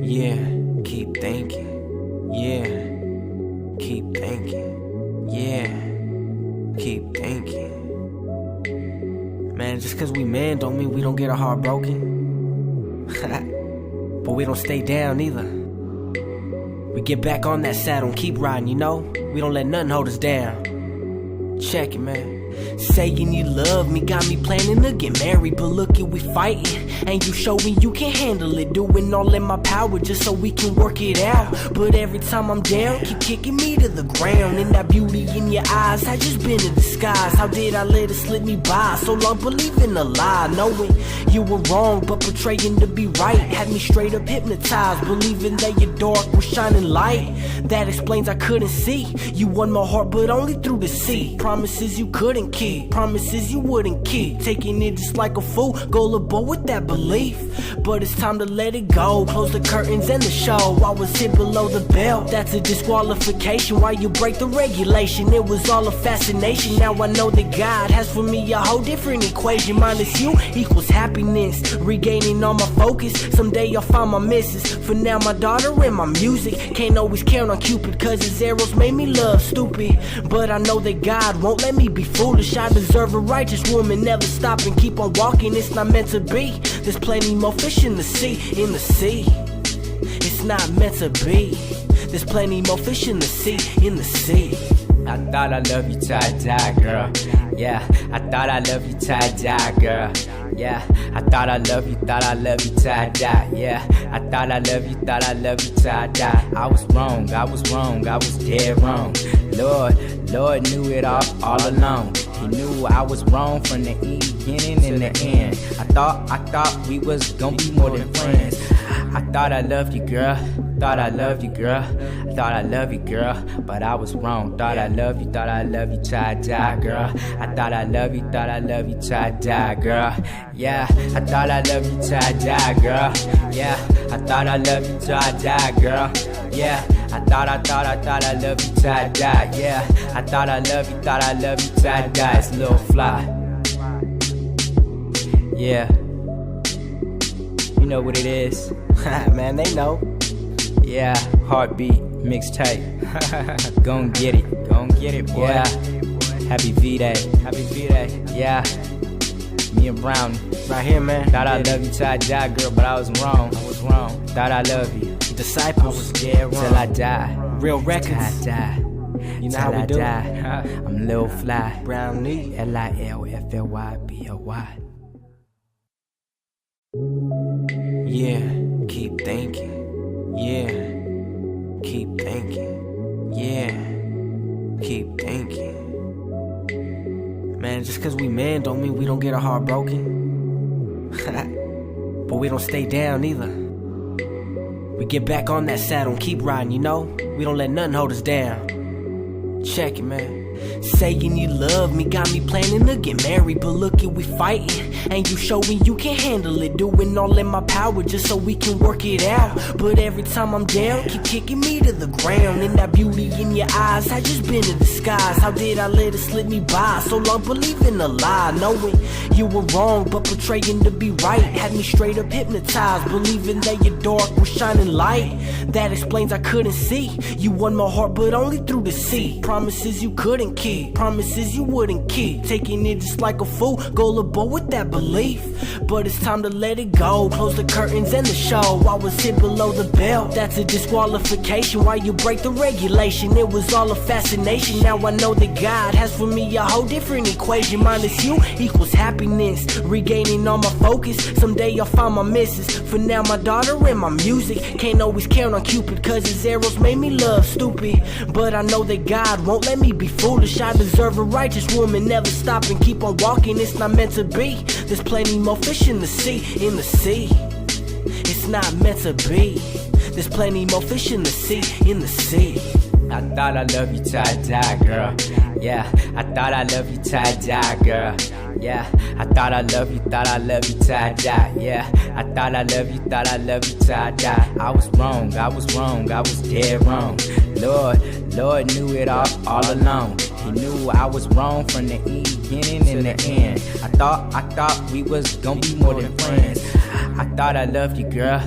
Yeah, keep thinking. Yeah, keep thinking. Yeah, keep thinking. Man, just cause we men don't mean we don't get our heart broken. But we don't stay down either. We get back on that saddle and keep riding, you know? We don't let nothing hold us down. Check it, man. Saying you love me got me planning to get married, but look it, we fighting, and you showing you can handle it. Doing all in my power just so we can work it out. But every time I'm down, keep kicking me to the ground. And that beauty in your eyes had just been a disguise. How did I let it slip me by? So long believing a lie, knowing you were wrong but portraying to be right. Had me straight up hypnotized, believing that your dark was shining light. That explains I couldn't see. You won my heart but only through the sea. Promises you couldn't keep, promises you wouldn't keep. Taking it just like a fool, gullible with that belief. But it's time to let it go. Close the curtains and the show. I was hit below the belt. That's a disqualification. Why you break the regulation? It was all a fascination. Now I know that God has for me a whole different equation. Minus you equals happiness. Regaining all my focus. Someday I'll find my missus. For now my daughter and my music. Can't always count on Cupid cause his arrows made me love stupid. But I know that God won't let me be foolish. I deserve a righteous woman. Never stop and keep on walking. It's not meant to be. There's plenty more fish in the sea. In the sea. It's not meant to be. There's plenty more fish in the sea. In the sea. I thought I loved you till I die, girl. Yeah, I thought I loved you till I die, girl. Yeah, I thought I loved you, thought I loved you till I die. Yeah, I thought I loved you, thought I loved you till I die. I was wrong, I was wrong, I was dead wrong. Lord knew it all along. He knew I was wrong from the beginning and the end. I thought we was gonna be more than friends. I thought I loved you, girl. Thought I loved you, girl. I thought I loved you, girl. But I was wrong. Thought I loved you till I die, girl. I thought I loved you till I die, girl. Yeah, I thought I loved you till I die, girl. Yeah, I thought I loved you till I die, girl. Yeah, I thought I loved you till I die. Yeah, I thought I loved you till I die. It's Lil Fly. Yeah, you know what it is. Man, they know. Yeah, Heartbeat mixtape. Gon' get it, boy. Yeah, happy V-Day, yeah. Me and Brown, right here, man. Thought I loved you till I die, girl, but I was wrong. Thought I loved you, Disciples, I was dead wrong till I die. Real records, till I die. You know how we do. I'm Lil Fly, Brown Knee, LILFLYBOY. Yeah, keep thinking. Yeah, keep thinking. Yeah, keep thinking. Man, just cause we men don't mean we don't get our heart broken. But we don't stay down either. We get back on that saddle and keep riding, you know? We don't let nothing hold us down. Check it, man. Saying you love me got me planning to get married, but look it, we fighting, and you showing you can handle it. Doing all in my power just so we can work it out. But every time I'm down, keep kicking me to the ground. And that beauty in your eyes had just been a disguise. How did I let it slip me by? So long believing a lie, knowing you were wrong but portraying to be right. Had me straight up hypnotized, believing that your dark was shining light. That explains I couldn't see. You won my heart but only through the sea. Promises you couldn't keep, promises you wouldn't keep. Taking it just like a fool, gullible with that belief. But it's time to let it go. Close the curtains and the show. I was hit below the belt. That's a disqualification. Why you break the regulation? It was all a fascination. Now I know that God has for me a whole different equation. Minus you equals happiness. Regaining all my focus. Someday I'll find my missus. For now my daughter and my music. Can't always count on Cupid cause his arrows made me love stupid. But I know that God won't let me be foolish. I deserve a righteous woman. Never stop and keep on walking. It's not meant to be. There's plenty more fish in the sea. In the sea. It's not meant to be. There's plenty more fish in the sea. In the sea. I thought I loved you till I die, girl. Yeah, I thought I loved you till I die, girl. Yeah, I thought I loved you till I die. Yeah, I thought I loved you till I die. I was wrong, I was dead wrong. Lord knew it all along. He knew I was wrong from the beginning and the end. I thought we was gonna be more than friends. I thought I loved you, girl.